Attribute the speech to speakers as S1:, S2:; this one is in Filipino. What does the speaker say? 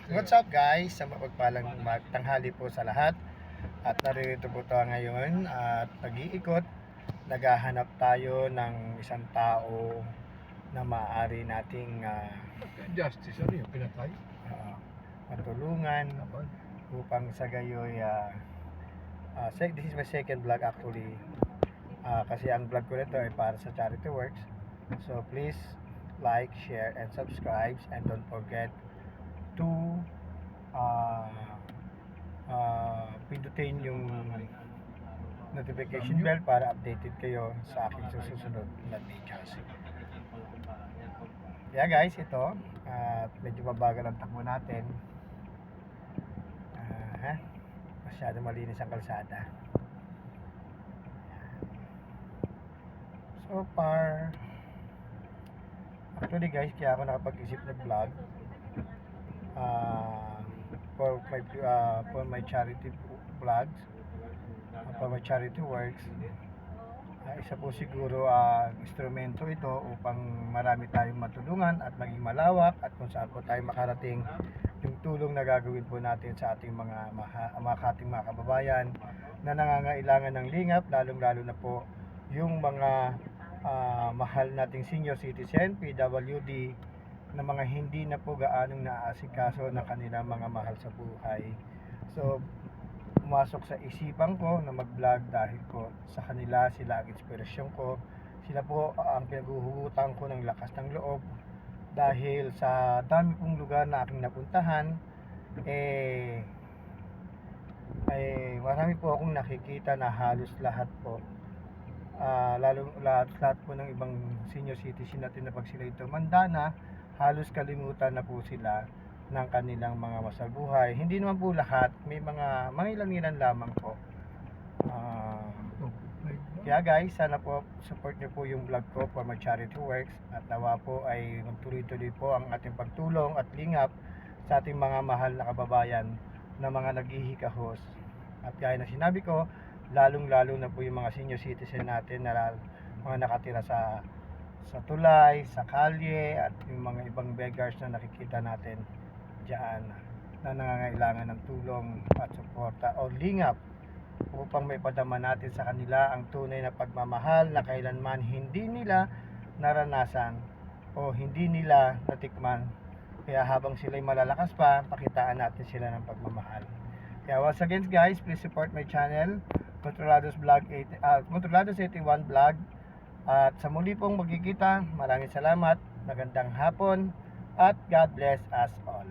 S1: What's up guys? Sa mapagpalang tanghali po sa lahat. At narito po tayo ngayon at nag-iikot. Naghahanap tayo ng isang tao na maaari nating
S2: Justice, ano yung pinatay?
S1: ah, matulungan upang sa gayoy this is my second vlog actually. Kasi ang vlog ko nito ay para sa charity works. So please like, share, and subscribe, and don't forget to pindutin yung notification bell para updated kayo sa aking susunod na videos. Yeah guys, ito medyo mabagal ang takbo natin. Masyado malinis ang kalsada. So far, actually guys, kaya ako nakapag-isip ng vlog for my charity vlogs, for my charity works. Isa po siguro instrumento ito upang marami tayong matulungan at maging malawak, at kung saan po tayo makarating yung tulong na gagawin po natin sa ating mga kababayan na nangangailangan ng lingap, lalong lalo na po yung mga mahal nating senior citizen, PWD, na mga hindi na po gaanong naaasikaso ng kanilang mga mahal sa buhay. So pumasok sa isipan ko na mag-vlog dahil po sa kanila, sila ang inspirasyon ko. Sila po ang pinaghuhugutan ko ng lakas ng loob dahil sa dami pong lugar na aking napuntahan, marami po akong nakikita na halos lahat po, lahat po ng ibang senior citizen natin na pag sila ito mandana, halos kalimutan na po sila ng kanilang mga masabuhay. Hindi naman po lahat, may mga ilan lamang po. Kaya guys, sana po support niyo po yung vlog ko for my charity works, at nawa po ay magtuloy-tuloy po ang ating pagtulong at lingap sa ating mga mahal na kababayan na mga naghihikahos. At gaya na sinabi ko, lalong-lalo na po yung mga senior citizen natin na mga nakatira sa tulay, sa kalye, at yung mga ibang beggars na nakikita natin dyan na nangangailangan ng tulong at suporta o lingap upang may padama natin sa kanila ang tunay na pagmamahal na kailanman hindi nila naranasan o hindi nila natikman. Kaya habang sila'y malalakas pa, pakitaan natin sila ng pagmamahal. Kaya once again guys, please support my channel, Controlados 81 Vlog. At sa muli pong magkikita, maraming salamat, magandang hapon, at God bless us all.